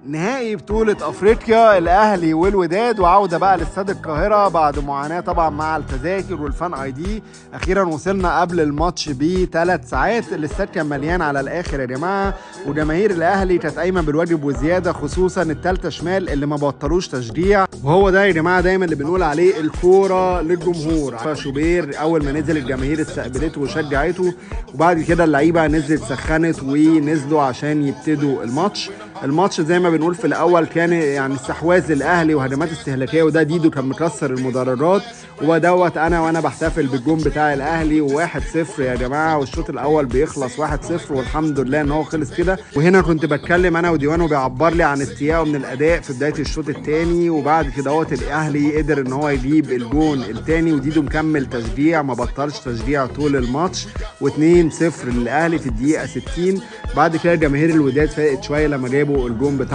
نهائي بطولة افريقيا الاهلي والوداد، وعودة بقى لاستاد القاهرة بعد معاناة طبعا مع التذاكر والفان اي دي. اخيرا وصلنا قبل الماتش ب3 ساعات. الاستاد كان مليان على الاخر يا جماعة، وجماهير الاهلي كانت قايمة بالواجب وزيادة، خصوصا التالتة شمال اللي ما بطلوش تشجيع. وهو ده يا جماعة دايما اللي بنقول عليه الكورة للجمهور. شوبير اول ما نزل الجماهير استقبلته وشجعته، وبعد كده اللعيبة نزلت سخنت ونزلوا عشان يبتدوا الماتش زي ما بنقول في الاول كان يعني استحواذ الاهلي وهجمات استهلاكيه، وده ديدو كان مكسر المدرجات، ودوت وانا بحتفل بالجون بتاع الاهلي. و1-0 يا جماعه، والشوط الاول بيخلص 1-0 والحمد لله ان هو خلص كده. وهنا كنت بتكلم انا وديوانو بيعبر لي عن استيائه من الاداء في بدايه الشوط الثاني، وبعد كده الاهلي قدر ان هو يجيب الجون الثاني، وديدو مكمل تشجيع ما بطلش تشجيع طول الماتش. و2-0 للاهلي في الدقيقه 60. بعد كده جماهير الوداد فاقت شويه لما جابوا الجون بتاعهم.